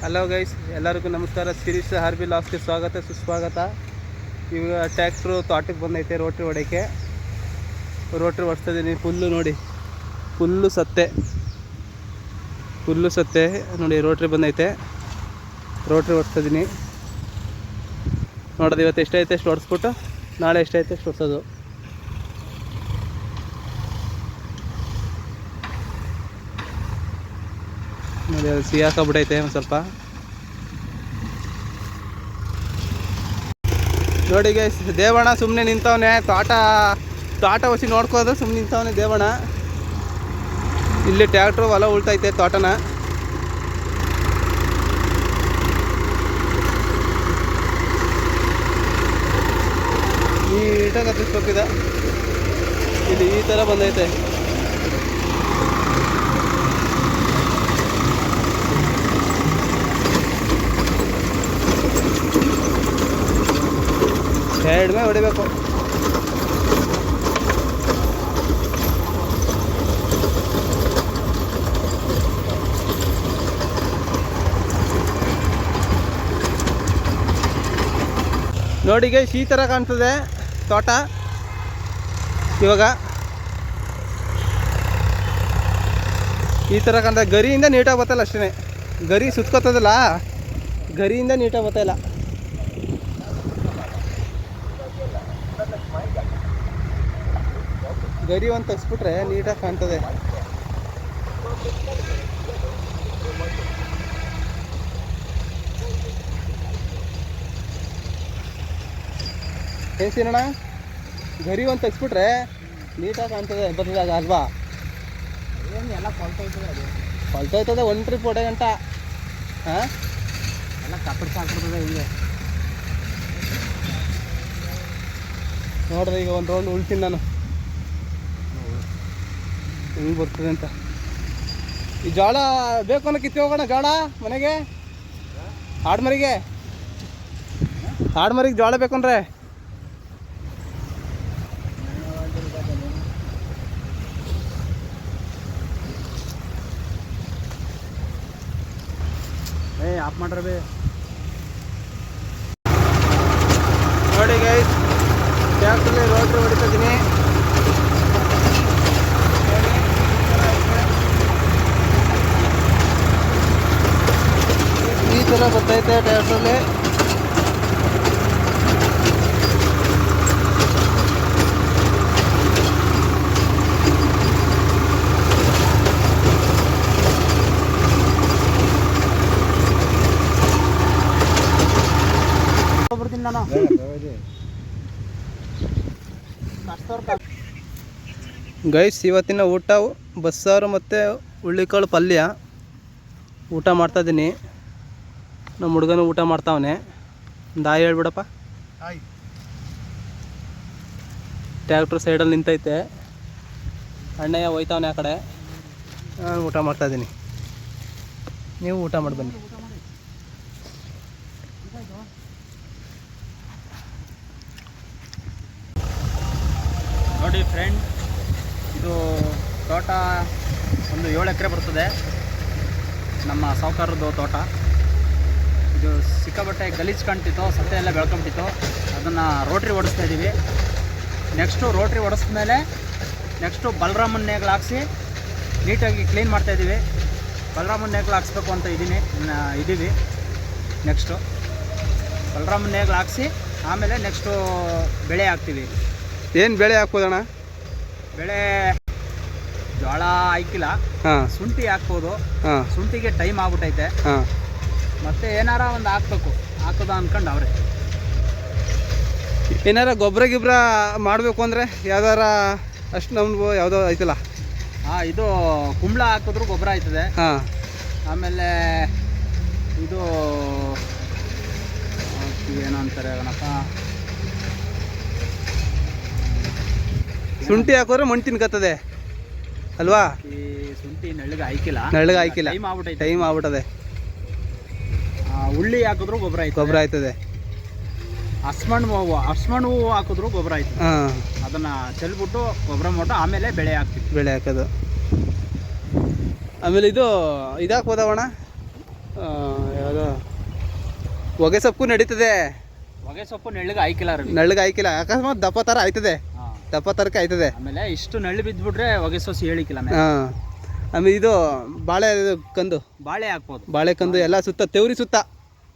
Hello guys, ಎಲ್ಲರಿಗೂ ನಮಸ್ಕಾರ. ಶಿರೀಶ್ ಹಾರ್ಬಿ ಲಾಸ್ಗೆ ಸ್ವಾಗತ ಸುಸ್ವಾಗತ. ಇವಾಗ ಟ್ಯಾಕ್ಟ್ರು ತೋಟಕ್ಕೆ ಬಂದೈತೆ ರೋಟ್ರಿ ಹೊಡೆಯೋಕ್ಕೆ. ರೋಟ್ರಿ ಹೊಡ್ಸ್ತಿದ್ದೀನಿ. ಫುಲ್ಲು ನೋಡಿ, ಫುಲ್ಲು ಸತ್ತೆ ನೋಡಿ. ರೋಟ್ರಿ ಬಂದೈತೆ, ರೋಟ್ರಿ ಹೊಡ್ಸ್ತಿದ್ದೀನಿ. ನೋಡೋದು ಇವತ್ತು ಎಷ್ಟೈತೆ ಅಷ್ಟು ಹೊಡ್ಸ್ಬಿಟ್ಟು ನಾಳೆ ಎಷ್ಟೈತೆ ಅಷ್ಟು ಹೊಡ್ಸೋದು. ನೋಡಿ, ಅದು ಸಿಗಾಕಬಿಟ್ಟೈತೆ ಒಂದು ಸ್ವಲ್ಪ. ನೋಡಿ ಗೈಸ್, ದೇವಣ್ಣ ಸುಮ್ಮನೆ ನಿಂತವನೆ. ತೋಟ ಹೊಸಿ ನೋಡ್ಕೋದು ಸುಮ್ಮನೆ ನಿಂತವನೆ ದೇವಣ್ಣ. ಇಲ್ಲಿ ಟ್ಯಾಕ್ಟ್ರು ಹೊಲ ಉಳ್ತೈತೆ ತೋಟನ. ನೀಟಾಗಿ ಹತ್ತಿಸ್ಬೇಕಿದೆ. ಇಲ್ಲಿ ಈ ಥರ ಬಂದೈತೆ. ಸೈಡ್ ಮೇಲೆ ಹೊಡಿಬೇಕು. ನೋಡಿ ಗೈಸ್, ಈ ಥರ ಕಾಣ್ತದೆ ತೋಟ ಇವಾಗ. ಈ ಥರ ಕಾಣ್ತದೆ. ಗರಿಯಿಂದ ನೀಟಾಗಿ ಬರ್ತಲ್ಲ ಅಷ್ಟೇ. ಗರಿ ಸುತ್ಕೋತದಲ್ಲ, ಗರಿಯಿಂದ ನೀಟಾಗಿ ಬರ್ತಾಯಿಲ್ಲ. ಗರಿ ಒಂದು ತೆಗ್ಸ್ಬಿಟ್ರೆ ನೀಟಾಗಿ ಕಾಣ್ತದೆ. ಏನು ಸೀನಣ್ಣ, ಗರಿ ಒಂದು ತೆಗ್ಸ್ಬಿಟ್ರೆ ನೀಟಾಗಿ ಕಾಣ್ತದೆ ಬರ್ತದಾಗ ಅಲ್ವಾ? ಎಲ್ಲ ಕೊಳ್ತೋಯ್ತದೆ ಒಂದು ಟ್ರಿಪ್ ಹೊಡೆ ಗಂಟ. ಹಾಂ, ಎಲ್ಲ ಕತ್ತರಿಸಾಕ್ಬಿಡ್ತದೆ ಹಿಂಗೆ. ನೋಡ್ರಿ, ಈಗ ಒಂದು ರೌಂಡ್ ಉಳ್ತೀನಿ ನಾನು, ಹೆಂಗೆ ಬರ್ತದೆ ಅಂತ. ಈ ಜೋಳ ಬೇಕು ಅನ್ನೋ ಕಿತ್ತಿ ಹೋಗೋಣ. ಜೋಳ ಮನೆಗೆ ಆಡ್ಮರಿಗೆ ಜೋಳ ಬೇಕು ಅಂದ್ರೆ ಆಫ್ ಮಾಡ್ರೆ ಬೇ. ನೋಡಿ ಗೈಸ್, ಟ್ಯಾಕ್ಟ್ರಲ್ಲಿ ರೋಟ್ರಿ ಹೊಡಿತಾ ಇದ್ದೀನಿ. ಈ ಥರ ಬರ್ತೈತೆ ಟ್ಯಾಕ್ಟ್ರಲ್ಲಿ. ಗೈಸ್, ಇವತ್ತಿನ ಊಟ ಬಸ್ಸಾರು ಮತ್ತು ಹುಳ್ಳಿಕಾಳು ಪಲ್ಯ ಊಟ ಮಾಡ್ತಾಯಿದ್ದೀನಿ. ನಮ್ಮ ಹುಡುಗನೂ ಊಟ ಮಾಡ್ತಾವನೆ. ಒಂದು ಹಾಯ್ ಹೇಳ್ಬಿಡಪ್ಪ. ಟ್ಯಾಕ್ಟ್ರ್ ಸೈಡಲ್ಲಿ ನಿಂತೈತೆ, ಅಣ್ಣಯ್ಯ ಹೋಯ್ತಾವನೆ ಆ ಕಡೆ. ನಾನು ಊಟ ಮಾಡ್ತಾಯಿದ್ದೀನಿ. ನೀವು ಊಟ ಮಾಡಿ ಬನ್ನಿ. ನೋಡಿ ಫ್ರೆಂಡ್, ಇದು ತೋಟ ಒಂದು 7 ಎಕರೆ ಬರ್ತದೆ. ನಮ್ಮ ಸಾಹುಕಾರದ್ದು ತೋಟ. ಇದು ಸಿಕ್ಕಾಬಟ್ಟೆ ಗಲೀಜು ಕಾಣ್ತಿತ್ತು, ಸತ್ತೆ ಎಲ್ಲ ಬೆಳ್ಕೊಂಬಿಟ್ಟಿತ್ತು. ಅದನ್ನು ರೋಟ್ರಿ ಓಡಿಸ್ತಾ ಇದ್ದೀವಿ. ನೆಕ್ಸ್ಟು ರೋಟ್ರಿ ಓಡಿಸ್ಮೇಲೆ ನೆಕ್ಸ್ಟು ಬಲರಾಮನ ನೇಗ್ಲು ಹಾಕ್ಸಿ ನೀಟಾಗಿ ಕ್ಲೀನ್ ಮಾಡ್ತಾಯಿದ್ದೀವಿ. ಬಲರಾಮನ ನೇಗ್ಲು ಹಾಕ್ಸ್ಬೇಕು ಅಂತ ಇದ್ದೀವಿ. ನೆಕ್ಸ್ಟು ಬಲರಾಮನ ನೇಗ್ಲು ಹಾಕ್ಸಿ ಆಮೇಲೆ ನೆಕ್ಸ್ಟು ಬೆಳೆ ಹಾಕ್ತೀವಿ. ಏನು ಬೆಳೆ ಹಾಕ್ಬೋದಣ್ಣ? ಬೆಳೆ ಜೋಳ ಹಾಕಿಲ್ಲ, ಶುಂಠಿ ಹಾಕ್ಬೋದು. ಶುಂಠಿಗೆ ಟೈಮ್ ಆಗ್ಬಿಟ್ಟೈತೆ. ಮತ್ತೆ ಏನಾರ ಒಂದು ಹಾಕೋದು ಅನ್ಕೊಂಡು ಅವ್ರೆ. ಏನಾರ ಗೊಬ್ಬರ ಮಾಡಬೇಕು ಅಂದರೆ ಯಾವ್ದಾರ ಅಷ್ಟು ನಮ್ಗೆ ಯಾವುದೋ ಐತಲ್ಲ. ಇದು ಕುಂಬಳ ಹಾಕಿದ್ರು ಗೊಬ್ಬರ ಆಯ್ತದೆ. ಆಮೇಲೆ ಇದು ಏನೋ ಅಂತಾರೆ ಗಣಪ, ಶುಂಠಿ ಹಾಕಿದ್ರೆ ಮಣ್ಣು ತಿನ್ಕತ್ತದೆ ಅಲ್ವಾ? ಈ ಶುಂಠಿ ನೆಳ್ಳಗೆ ಹಾಕಿಲ್ಲ, ಟೈಮ್ ಆಗ್ಬಿಟ್ಟದೆ. ಉಳ್ಳಿ ಹಾಕಿದ್ರು ಗೊಬ್ಬರ ಆಯ್ತದೆ. ಹಸ್ಮಣ್ಣು ಹೂವು ಹಾಕಿದ್ರು ಗೊಬ್ಬರ ಆಯ್ತು. ಅದನ್ನು ಚೆಲ್ಬಿಟ್ಟು ಗೊಬ್ಬರ ಮಾಡ್ಬಿಟ್ಟು ಆಮೇಲೆ ಬೆಳೆ ಹಾಕೋದು. ಆಮೇಲೆ ಇದು ಹಾಕ್ಬೋದವಣ, ಯಾವುದೋ ಹೊಗೆ ಸೊಪ್ಪು ನಡೀತದೆ, ಹೊಗೆ ಸೊಪ್ಪು ನೆಳ್ಳಿಗೆ ಆಯ್ಕಿಲ್ಲ ರವಿ. ನಳ್ಳಗೆ ಆಯ್ಕಿಲ್ಲ, ಅಕಸ್ಮಾತ್ ದಪ್ಪ ಥರ ಆಯ್ತದೆ, ಹಾ. ದಪ್ಪ ಥರಕ್ಕೆ ಆಯ್ತದೆ. ಆಮೇಲೆ ಇಷ್ಟು ನಳ್ಳಿ ಬಿದ್ದುಬಿಟ್ರೆ ಹೊಗೆ ಸೊಸಿ ಹೇಳಿಕ್ಕಿಲ್ಲ. ಹಾಂ, ಆಮೇಲೆ ಇದು ಬಾಳೆ ಕಂದು, ಬಾಳೆ ಹಾಕ್ಬೋದು. ಬಾಳೆ ಕಂದು ಎಲ್ಲ ಸುತ್ತ ತೆವ್ರಿ ಸುತ್ತ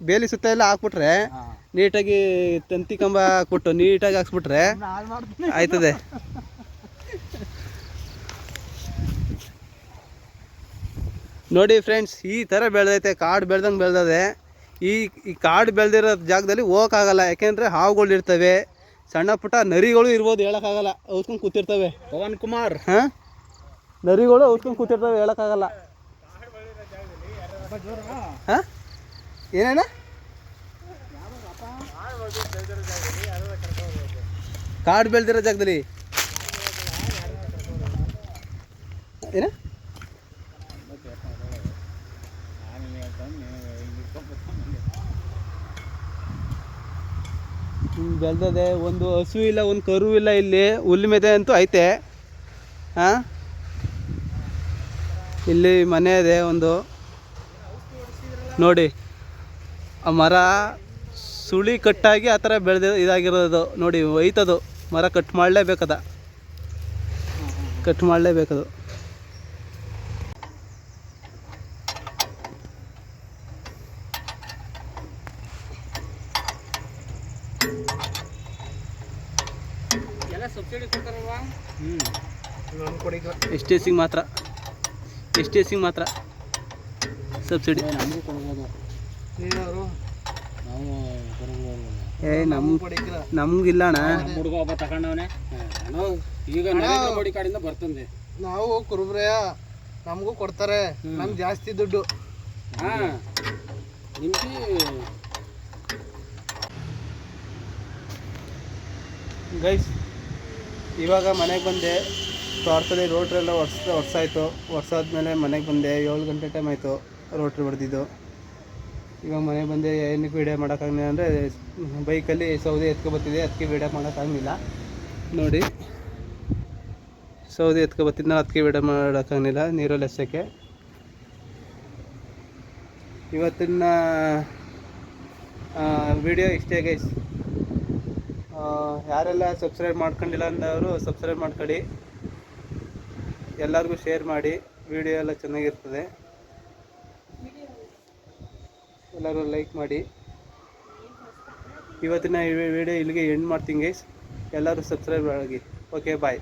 ಬೇಲಿ ಸುತ್ತ ಎಲ್ಲ ಹಾಕ್ಬಿಟ್ರೆ ಹಾ. ನೀಟಾಗಿ ತಂತಿ ಕಂಬ ಹಾಕ್ಬಿಟ್ಟು ನೀಟಾಗಿ ಹಾಕ್ಸ್ಬಿಟ್ರೆ ಆಯ್ತದೆ. ನೋಡಿ ಫ್ರೆಂಡ್ಸ್, ಈ ಥರ ಬೆಳೆದೈತೆ, ಕಾಡು ಬೆಳ್ದಂಗೆ ಬೆಳೆದದೆ. ಈ ಕಾಡು ಬೆಳೆದಿರೋ ಜಾಗದಲ್ಲಿ ಹೋಗೋಕ್ಕಾಗಲ್ಲ, ಯಾಕೆಂದರೆ ಹಾವುಗಳು ಇರ್ತವೆ, ಸಣ್ಣ ಪುಟ್ಟ ನರಿಗಳು ಇರ್ಬೋದು, ಹೇಳೋಕ್ಕಾಗಲ್ಲ, ಔಸ್ಕೊಂಡು ಕೂತಿರ್ತವೆ. ಪವನ್ ಕುಮಾರ್, ಹಾಂ, ನರಿಗಳು ಔಸ್ಕೊಂಡು ಕೂತಿರ್ತವೆ, ಹೇಳೋಕ್ಕಾಗಲ್ಲ. ಹಾಂ, ಏನೇನ ಕಾಡು ಬೆಳೆದಿರೋ ಜಾಗದಲ್ಲಿ ಏನ ಬೆಳೆದದೆ. ಒಂದು ಹಸು ಇಲ್ಲ, ಒಂದು ಕರು ಇಲ್ಲ, ಇಲ್ಲಿ ಹುಲ್ಲು ಮೆದೆ ಅಂತೂ ಐತೆ. ಹಾಂ, ಇಲ್ಲಿ ಮನೆ ಇದೆ ಒಂದು, ನೋಡಿ ಆ ಮರ ಸುಳಿ ಕಟ್ಟಾಗಿ ಆ ಥರ ಇದಾಗಿರೋದು ನೋಡಿ, ಒಯ್ತದು ಮರ, ಕಟ್ ಮಾಡಲೇಬೇಕದ, ಕಟ್ ಮಾಡಲೇಬೇಕದು. ಎಲ್ಲ ಸಬ್ಸಿಡಿ ಕೊಡ್ತಾರಲ್ವಾ? ಎಸ್ ಟಿ ಎಸ್ಸಿಗೆ ಮಾತ್ರ, ಎಸ್ ಟಿ ಎಸ್ಸಿಗೆ ಮಾತ್ರ ಸಬ್ಸಿಡಿ. ನಮಗೂ ಕೊಡ್ಬೋದು. ನಮ್ಗಿಲ್ಲ ಅಣ್ಣ. ಹುಡುಗ ಒಬ್ಬ ತಗೊಂಡವನೆ, ಈಗ ನರೇಂದ್ರ ಮೋದಿ ಕಾಡಿಂದ ಬರ್ತಂದೆ. ನಾವು ಕುರುಬ್ರಯ್ಯ, ನಮಗೂ ಕೊಡ್ತಾರೆ, ನಮ್ಗೆ ಜಾಸ್ತಿ ದುಡ್ಡು. ಹಾಂ, ನಿಮ್ಗೆ ಗೈಸ್, ಇವಾಗ ಮನೆಗೆ ಬಂದೆ. ತೋಟದಲ್ಲಿ ರೋಟ್ರೆಲ್ಲ ಒರ್ಸಾಯ್ತು. ಒರ್ಸಾದ್ಮೇಲೆ ಮನೆಗೆ ಬಂದೆ. 7 ಗಂಟೆ ಟೈಮ್ ಆಯಿತು ರೋಟ್ರಿ ಹೊಡೆದಿದ್ದು. ಇವಾಗ ಮನೆಗೆ ಬಂದೆ. ಏನಕ್ಕೆ ವೀಡಿಯೋ ಮಾಡೋಕ್ಕಾಗಲಿಲ್ಲ ಅಂದರೆ ಬೈಕಲ್ಲಿ ಸೌದೆ ಎತ್ಕೊಬತ್ತಿದೆ, ಅದಕ್ಕೆ ವೀಡಿಯೋ ಮಾಡೋಕ್ಕಾಗಲಿಲ್ಲ. ನೋಡಿ, ಸೌದೆ ಎತ್ಕೊಬತ್ತಿದ್ದು ನಾನು, ಅದಕ್ಕೆ ವೀಡಿಯೋ ಮಾಡೋಕ್ಕಾಗಲಿಲ್ಲ ನೀರಲ್ಲಿ ಎಸೋಕ್ಕೆ. ಇವತ್ತಿನ ವಿಡಿಯೋ ಇಷ್ಟೇ ಗೈಸ್. ಯಾರೆಲ್ಲ ಸಬ್ಸ್ಕ್ರೈಬ್ ಮಾಡ್ಕೊಂಡಿಲ್ಲ ಅಂದವರು ಸಬ್ಸ್ಕ್ರೈಬ್ ಮಾಡ್ಕೊಳ್ಳಿ, ಎಲ್ಲರಿಗೂ ಶೇರ್ ಮಾಡಿ. ವಿಡಿಯೋ ಎಲ್ಲ ಚೆನ್ನಾಗಿರ್ತದೆ, ಎಲ್ಲರೂ ಲೈಕ್ ಮಾಡಿ. ಇವತ್ತಿನ ವಿಡಿಯೋ ಇಲ್ಲಿಗೆ ಎಂಡ್ ಮಾಡ್ತೀನಿ ಗೈಸ್. ಎಲ್ಲರೂ ಸಬ್ಸ್ಕ್ರೈಬ್ ಆಗಿ. ಓಕೆ, ಬಾಯ್.